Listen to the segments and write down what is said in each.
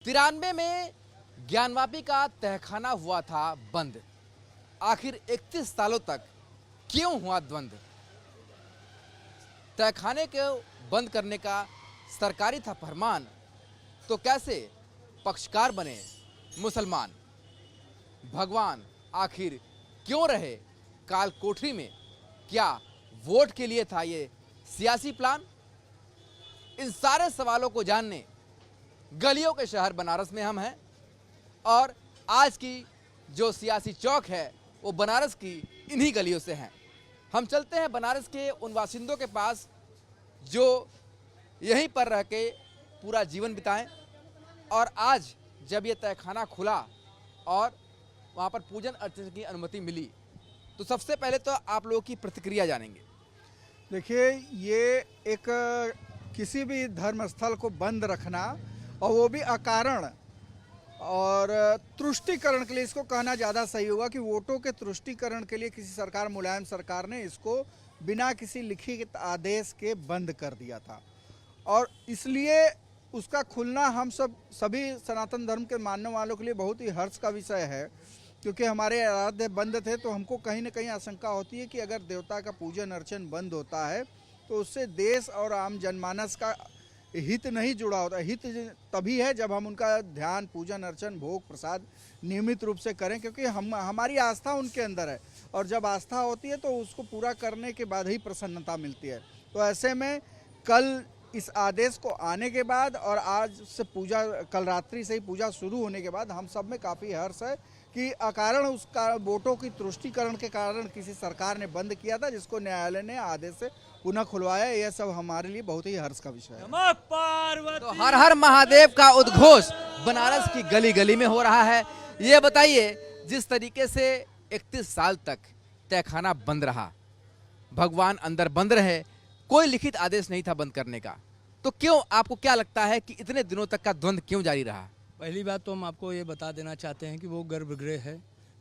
93 में ज्ञानवापी का तहखाना हुआ था बंद। आखिर 31 सालों तक क्यों हुआ द्वंद? तहखाने को बंद करने का सरकारी था फरमान, तो कैसे पक्षकार बने मुसलमान? भगवान आखिर क्यों रहे काल कोठरी में? क्या वोट के लिए था ये सियासी प्लान? इन सारे सवालों को जानने गलियों के शहर बनारस में हम हैं और आज की जो सियासी चौक है वो बनारस की इन्हीं गलियों से है। हम चलते हैं बनारस के उन बासिंदों के पास जो यहीं पर रह के पूरा जीवन बिताएं और आज जब ये तहखाना खुला और वहाँ पर पूजन अर्चन की अनुमति मिली, तो सबसे पहले तो आप लोगों की प्रतिक्रिया जानेंगे। देखिए, ये एक किसी भी धर्म स्थल को बंद रखना और वो भी अकारण और तुष्टीकरण के लिए, इसको कहना ज़्यादा सही होगा कि वोटों के तुष्टीकरण के लिए किसी सरकार, मुलायम सरकार ने इसको बिना किसी लिखित आदेश के बंद कर दिया था। और इसलिए उसका खुलना हम सभी सनातन धर्म के मानने वालों के लिए बहुत ही हर्ष का विषय है, क्योंकि हमारे आराध्य बंद थे तो हमको कहीं ना कहीं आशंका होती है कि अगर देवता का पूजन अर्चन बंद होता है तो उससे देश और आम जनमानस का हित नहीं जुड़ा होता। हित तभी है जब हम उनका ध्यान, पूजन अर्चन, भोग प्रसाद नियमित रूप से करें, क्योंकि हमारी आस्था उनके अंदर है और जब आस्था होती है तो उसको पूरा करने के बाद ही प्रसन्नता मिलती है। तो ऐसे में कल इस आदेश को आने के बाद और आज से पूजा, कल रात्रि से ही पूजा शुरू होने के बाद हम सब में काफ़ी हर्ष है कि अकारण उसका वोटों की तुष्टीकरण के कारण किसी सरकार ने बंद किया था, जिसको न्यायालय ने आदेश से पुनः खुलवाया। यह सब हमारे लिए बहुत ही हर्ष का विषय है। तो हर हर महादेव का उद्घोष बनारस की गली गली में हो रहा है। ये बताइए, जिस तरीके से 31 साल तक तहखाना बंद रहा, भगवान अंदर बंद रहे, कोई लिखित आदेश नहीं था बंद करने का, तो क्यों, आपको क्या लगता है कि इतने दिनों तक का द्वंद क्यों जारी रहा? पहली बात तो हम आपको ये बता देना चाहते हैं कि वो गर्भगृह है,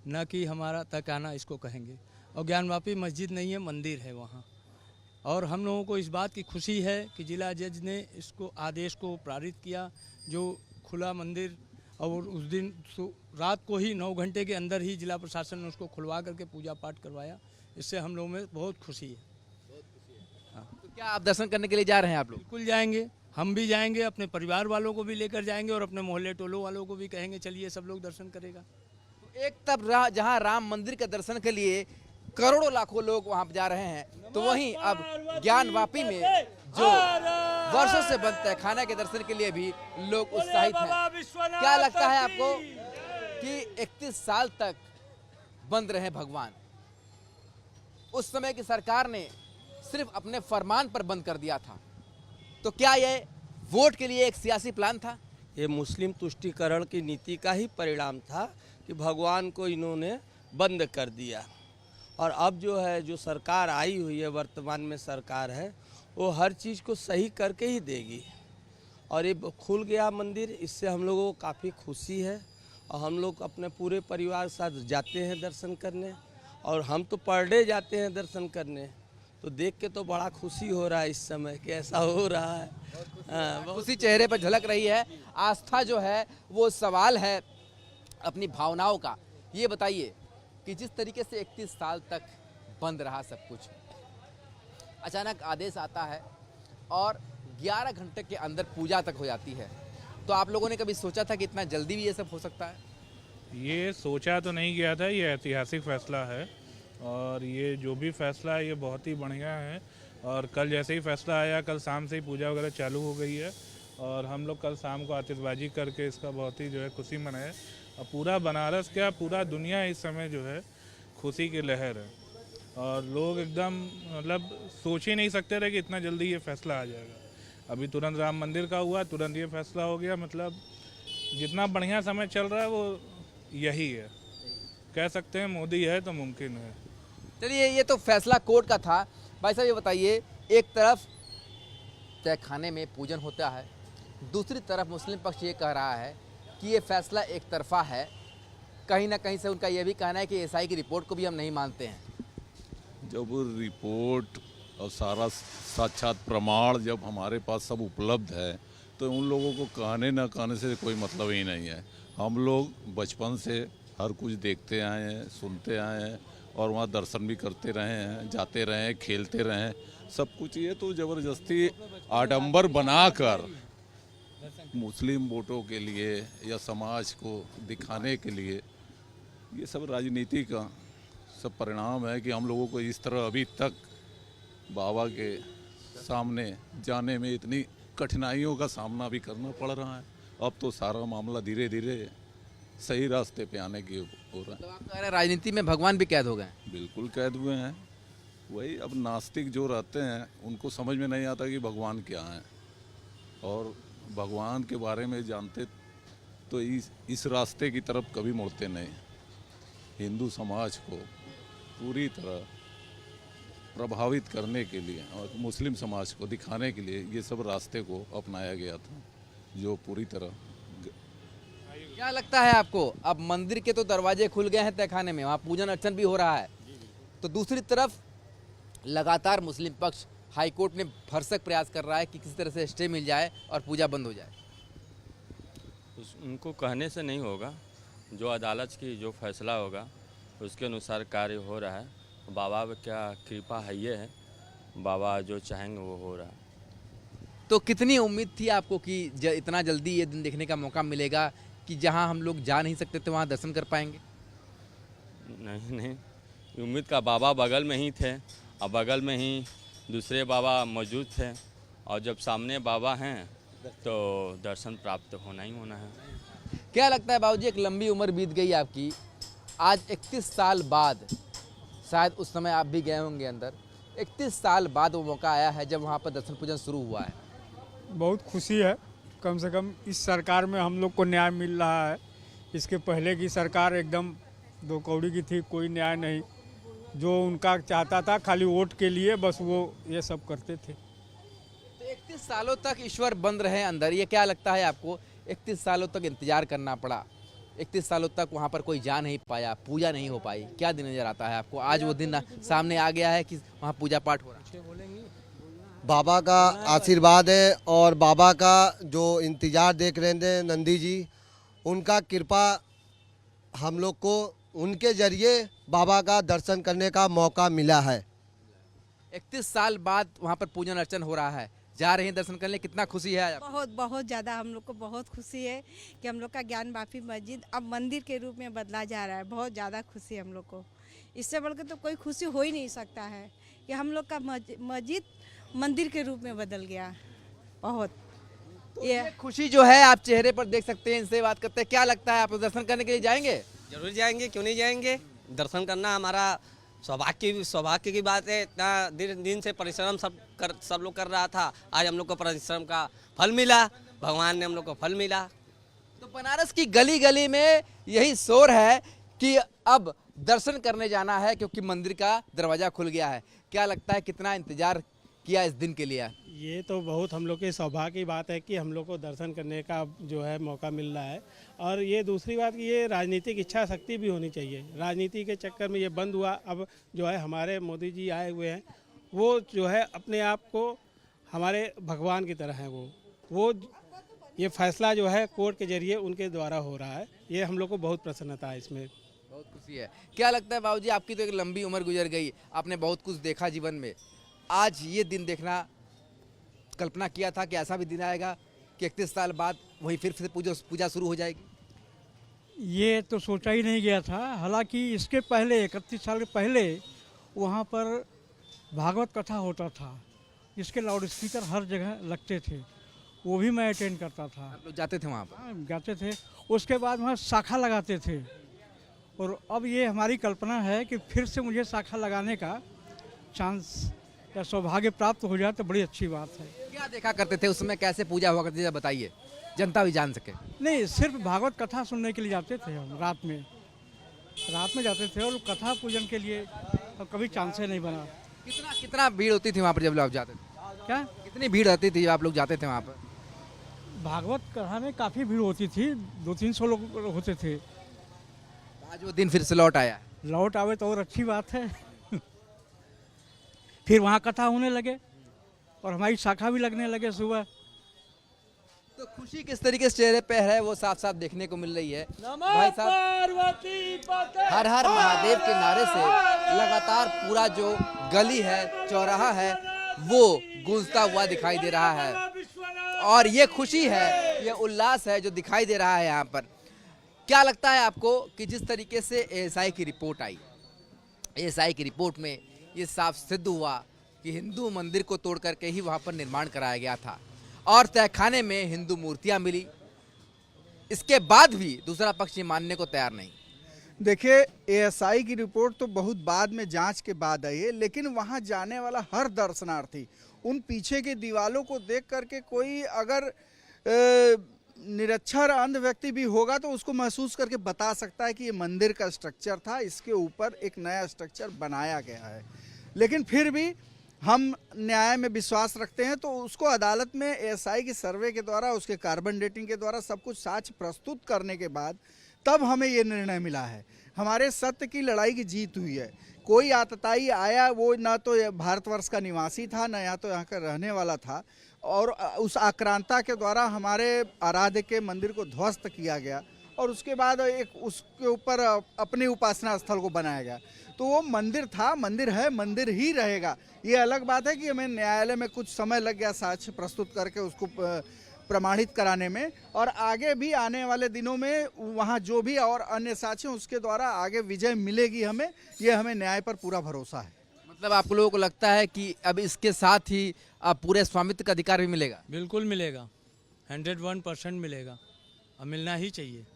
न कि हमारा तहखाना इसको कहेंगे। और ज्ञानवापी मस्जिद नहीं है, मंदिर है वहाँ। और हम लोगों को इस बात की खुशी है कि जिला जज ने इसको आदेश को पारित किया, जो खुला मंदिर, और उस दिन रात को ही 9 घंटे के अंदर ही जिला प्रशासन ने उसको खुलवा करके पूजा पाठ करवाया। इससे हम लोगों में बहुत खुशी है। तो क्या आप दर्शन करने के लिए जा रहे हैं? आप लोग बिल्कुल जाएंगे, हम भी जाएंगे, अपने परिवार वालों को भी लेकर जाएंगे और अपने मोहल्ले टोलों वालों को भी कहेंगे चलिए सब लोग दर्शन करेगा। एक तरफ जहां राम मंदिर के दर्शन के लिए करोड़ों लाखों लोग वहां जा रहे हैं, तो वहीं अब ज्ञानवापी में जो वर्षों से बंद तहखाना के दर्शन के लिए भी लोग उत्साहित हैं। क्या लगता है आपको कि 31 साल तक बंद रहे भगवान? उस समय की सरकार ने सिर्फ अपने फरमान पर बंद कर दिया था, तो क्या ये वोट के लिए एक सियासी प्लान था? ये मुस्लिम तुष्टीकरण की नीति का ही परिणाम था कि भगवान को इन्होंने बंद कर दिया। और अब जो है, जो सरकार आई हुई है, वर्तमान में सरकार है, वो हर चीज़ को सही करके ही देगी। और ये खुल गया मंदिर, इससे हम लोगों को काफ़ी खुशी है और हम लोग अपने पूरे परिवार के साथ जाते हैं दर्शन करने, और हम तो पर डे जाते हैं दर्शन करने। तो देख के तो बड़ा खुशी हो रहा है इस समय कि ऐसा हो रहा है। खुशी चेहरे पर झलक रही है। आस्था जो है वो सवाल है अपनी भावनाओं का। ये बताइए कि जिस तरीके से 31 साल तक बंद रहा सब कुछ, अचानक आदेश आता है और 11 घंटे के अंदर पूजा तक हो जाती है, तो आप लोगों ने कभी सोचा था कि इतना जल्दी भी ये सब हो सकता है? ये सोचा तो नहीं गया था, ये ऐतिहासिक फैसला है और ये जो भी फैसला है ये बहुत ही बढ़िया है। और कल जैसे ही फैसला आया, कल शाम से ही पूजा वगैरह चालू हो गई है और हम लोग कल शाम को आतिशबाजी करके इसका बहुत ही जो है खुशी मनाए। और पूरा बनारस, क्या पूरा दुनिया इस समय जो है खुशी की लहर है और लोग एकदम मतलब सोच ही नहीं सकते रहे कि इतना जल्दी ये फैसला आ जाएगा। अभी तुरंत राम मंदिर का हुआ, तुरंत ये फैसला हो गया। मतलब जितना बढ़िया समय चल रहा है वो यही है, कह सकते हैं मोदी है तो मुमकिन है। चलिए, ये तो फैसला कोर्ट का था। भाई साहब ये बताइए, एक तरफ तहखाने में पूजन होता है, दूसरी तरफ मुस्लिम पक्ष ये कह रहा है कि ये फैसला एक तरफा है। कहीं ना कहीं से उनका यह भी कहना है कि एसआई की रिपोर्ट को भी हम नहीं मानते हैं। जब रिपोर्ट और सारा साक्षात प्रमाण जब हमारे पास सब उपलब्ध है तो उन लोगों को कहने ना कहने से कोई मतलब ही नहीं है। हम लोग बचपन से हर कुछ देखते आए हैं, सुनते आए हैं और वहाँ दर्शन भी करते रहे हैं, जाते रहे हैं, खेलते रहे हैं, सब कुछ। ये तो ज़बरदस्ती आडंबर बनाकर मुस्लिम वोटों के लिए या समाज को दिखाने के लिए, ये सब राजनीति का सब परिणाम है कि हम लोगों को इस तरह अभी तक बाबा के सामने जाने में इतनी कठिनाइयों का सामना भी करना पड़ रहा है। अब तो सारा मामला धीरे धीरे सही रास्ते पे आने की हो रहा है। तो आप कह रहे हैं राजनीति में भगवान भी कैद हो गए? बिल्कुल कैद हुए हैं। वही अब नास्तिक जो रहते हैं उनको समझ में नहीं आता कि भगवान क्या है, और भगवान के बारे में जानते तो इस रास्ते की तरफ कभी मुड़ते नहीं। हिंदू समाज को पूरी तरह प्रभावित करने के लिए और मुस्लिम समाज को दिखाने के लिए ये सब रास्ते को अपनाया गया था, जो पूरी तरह। क्या लगता है आपको, अब मंदिर के तो दरवाजे खुल गए हैं तहखाने में, वहाँ पूजन अर्चन भी हो रहा है, तो दूसरी तरफ लगातार मुस्लिम पक्ष हाईकोर्ट ने भरसक प्रयास कर रहा है कि किसी तरह से स्टे मिल जाए और पूजा बंद हो जाए? उनको कहने से नहीं होगा, जो अदालत की जो फैसला होगा उसके अनुसार कार्य हो रहा है। बाबा क्या कृपा है, ये है बाबा जो चाहेंगे वो हो रहा है। तो कितनी उम्मीद थी आपको कि इतना जल्दी ये दिन देखने का मौका मिलेगा कि जहां हम लोग जा नहीं सकते थे वहां दर्शन कर पाएंगे? नहीं, उम्मीद का बाबा बगल में ही थे और बगल में ही दूसरे बाबा मौजूद थे, और जब सामने बाबा हैं तो दर्शन प्राप्त होना ही होना है। क्या लगता है बाबूजी, एक लंबी उम्र बीत गई आपकी, आज 31 साल बाद, शायद उस समय आप भी गए होंगे अंदर, 31 साल बाद वो मौका आया है जब वहाँ पर दर्शन पूजन शुरू हुआ है। बहुत खुशी है, कम से कम इस सरकार में हम लोग को न्याय मिल रहा है। इसके पहले की सरकार एकदम दो कौड़ी की थी, कोई न्याय नहीं। जो उनका चाहता था खाली वोट के लिए बस वो ये सब करते थे। तो 31 सालों तक ईश्वर बंद रहे अंदर, ये क्या लगता है आपको? 31 सालों तक इंतजार करना पड़ा, 31 सालों तक वहाँ पर कोई जा नहीं पाया, पूजा नहीं हो पाई, क्या दिन नजर आता है आपको? आज वो दिन सामने आ गया है कि वहाँ पूजा पाठ हो रहा है। बाबा का आशीर्वाद है और बाबा का जो इंतजार देख रहे थे नंदी जी, उनका कृपा हम लोग को उनके जरिए बाबा का दर्शन करने का मौका मिला है। 31 साल बाद वहाँ पर पूजन अर्चन हो रहा है, जा रहे हैं दर्शन करने, कितना खुशी है आपको? बहुत ज़्यादा हम लोग को बहुत खुशी है कि हम लोग का ज्ञान वापी मस्जिद अब मंदिर के रूप में बदला जा रहा है। बहुत ज़्यादा खुशी है हम लोग को, इससे बढ़कर तो कोई खुशी हो ही नहीं सकता है कि हम लोग का मस्जिद मंदिर के रूप में बदल गया। बहुत तो ये खुशी जो है आप चेहरे पर देख सकते हैं, इनसे बात करते हैं। क्या लगता है, आप दर्शन करने के लिए जाएंगे? जरूर जाएंगे, क्यों नहीं जाएंगे। दर्शन करना हमारा सौभाग्य की बात है। इतना दिन से परिश्रम सब लोग कर रहा था, आज हम लोग को परिश्रम का फल मिला, भगवान ने हम लोग को फल मिला। तो बनारस की गली गली में यही शोर है कि अब दर्शन करने जाना है क्योंकि मंदिर का दरवाजा खुल गया है। क्या लगता है, कितना इंतजार किया इस दिन के लिए? ये तो बहुत हम लोग के सौभाग्य की बात है कि हम लोग को दर्शन करने का जो है मौका मिल रहा है। और ये दूसरी बात कि ये राजनीतिक इच्छा शक्ति भी होनी चाहिए। राजनीति के चक्कर में ये बंद हुआ। अब जो है हमारे मोदी जी आए हुए हैं, वो जो है अपने आप को हमारे भगवान की तरह हैं। वो ये फैसला जो है कोर्ट के जरिए उनके द्वारा हो रहा है, ये हम लोग को बहुत प्रसन्नता है, इसमें बहुत खुशी है। क्या लगता है बाबूजी, आपकी तो एक लंबी उम्र गुजर गई, आपने बहुत कुछ देखा जीवन में, आज ये दिन देखना कल्पना किया था कि ऐसा भी दिन आएगा कि 31 साल बाद वही फिर से पूजा शुरू हो जाएगी? ये तो सोचा ही नहीं गया था। हालांकि इसके पहले 31 साल के पहले वहाँ पर भागवत कथा होता था, इसके लाउड स्पीकर हर जगह लगते थे, वो भी मैं अटेंड करता था। आप लोग जाते थे वहाँ पर? जाते थे। उसके बाद वहाँ शाखा लगाते थे, और अब ये हमारी कल्पना है कि फिर से मुझे शाखा लगाने का चांस या सौभाग्य प्राप्त हो जाए तो बड़ी अच्छी बात है। क्या देखा करते थे उस समय, कैसे पूजा हुआ करती थी, बताइए, जनता भी जान सके। नहीं, सिर्फ भागवत कथा सुनने के लिए जाते थे हम। रात में जाते थे और कथा पूजन के लिए और कभी चांस नहीं बना। कितना भीड़ होती थी वहाँ पर जब लोग जाते थे? क्या कितनी भीड़ रहती थी जब आप लोग जाते थे वहाँ पर? भागवत कथा में काफ़ी भीड़ होती थी, 200-300 लोग होते थे। आज वो दिन फिर से लौट आया। लौट आवे तो और अच्छी बात है। फिर वहाँ कथा होने लगे और हमारी शाखा भी लगने लगे सुबह। तो खुशी किस तरीके से चेहरे पे है वो साफ साफ देखने को मिल रही है। भाई साहब, हर हर महादेव के नारे से लगातार पूरा जो गली है, चौराहा है, वो गूंजता हुआ दिखाई दे रहा है और ये खुशी है, ये उल्लास है जो दिखाई दे रहा है यहाँ पर। क्या लगता है आपको कि जिस तरीके से एएसआई की रिपोर्ट आई, एएसआई की रिपोर्ट में ये साफ सिद्ध हुआ कि हिंदू मंदिर को तोड़ करके ही वहाँ पर निर्माण कराया गया था और तहखाने में हिंदू मूर्तियाँ मिली, इसके बाद भी दूसरा पक्ष ये मानने को तैयार नहीं। देखिए, एएसआई की रिपोर्ट तो बहुत बाद में, जांच के बाद आई है, लेकिन वहां जाने वाला हर दर्शनार्थी उन पीछे की दीवालों को देख करके कोई अगर निरक्षर अंध व्यक्ति भी होगा तो उसको महसूस करके बता सकता है कि ये मंदिर का स्ट्रक्चर था, इसके ऊपर एक नया स्ट्रक्चर बनाया गया है। लेकिन फिर भी हम न्याय में विश्वास रखते हैं, तो उसको अदालत में एएसआई की सर्वे के द्वारा, उसके कार्बन डेटिंग के द्वारा सब कुछ साक्ष्य प्रस्तुत करने के बाद तब हमें ये निर्णय मिला है। हमारे सत्य की लड़ाई की जीत हुई है। कोई आतताई आया, वो ना तो भारतवर्ष का निवासी था, न या तो यहाँ का रहने वाला था, और उस आक्रांता के द्वारा हमारे आराध्य के मंदिर को ध्वस्त किया गया और उसके बाद एक उसके ऊपर अपने उपासना स्थल को बनाया गया। तो वो मंदिर था, मंदिर है, मंदिर ही रहेगा। ये अलग बात है कि हमें न्यायालय में कुछ समय लग गया साक्ष्य प्रस्तुत करके उसको प्रमाणित कराने में, और आगे भी आने वाले दिनों में वहाँ जो भी और अन्य साक्ष्य उसके द्वारा आगे विजय मिलेगी हमें, ये हमें न्याय पर पूरा भरोसा है। मतलब आप लोगों को लगता है कि अब इसके साथ ही अब पूरे स्वामित्व का अधिकार भी मिलेगा? बिल्कुल मिलेगा, 101% मिलेगा और मिलना ही चाहिए।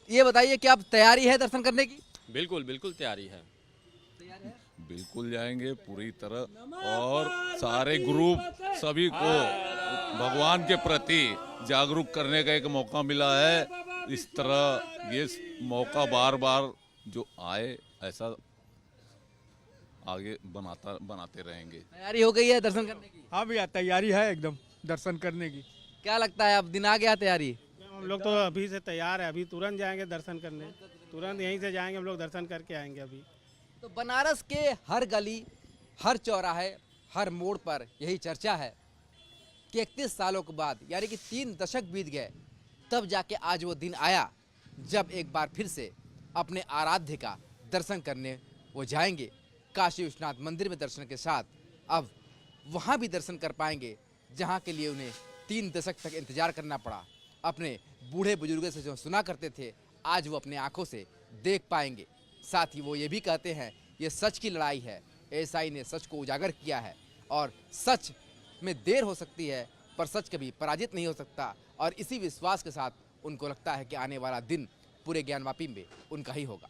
ये बताइए कि अब तैयारी है दर्शन करने की? बिल्कुल बिल्कुल तैयारी है। बिल्कुल जाएंगे पूरी तरह, और सारे ग्रुप सभी को भगवान के प्रति जागरूक करने का एक मौका मिला है। इस तरह ये मौका बार बार जो आए, ऐसा आगे बनाते रहेंगे। तैयारी हो गई है दर्शन करने की? हाँ भैया, तैयारी है एकदम दर्शन करने की। क्या लगता है अब दिन आ गया तैयारी? हम लोग तो अभी से तैयार है, अभी तुरंत जाएंगे दर्शन करने, तुरंत यहीं से जाएंगे हम लोग, दर्शन करके आएंगे अभी। तो बनारस के हर गली, हर चौराहे, हर मोड़ पर यही चर्चा है कि 31 सालों के बाद, यानी कि 3 दशक बीत गए, तब जाके आज वो दिन आया जब एक बार फिर से अपने आराध्य का दर्शन करने वो जाएंगे। काशी विश्वनाथ मंदिर में दर्शन के साथ अब वहाँ भी दर्शन कर पाएंगे जहाँ के लिए उन्हें 3 दशक तक इंतजार करना पड़ा। अपने बूढ़े बुजुर्गों से जो सुना करते थे, आज वो अपने आंखों से देख पाएंगे। साथ ही वो ये भी कहते हैं, ये सच की लड़ाई है, एएसआई ने सच को उजागर किया है और सच में देर हो सकती है पर सच कभी पराजित नहीं हो सकता। और इसी विश्वास के साथ उनको लगता है कि आने वाला दिन पूरे ज्ञानवापी में उनका ही होगा।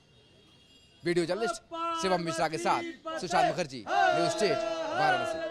वीडियो जर्नलिस्ट शिवम मिश्रा के साथ सुशांत मुखर्जी, न्यूज़ स्टेट, वाराणसी।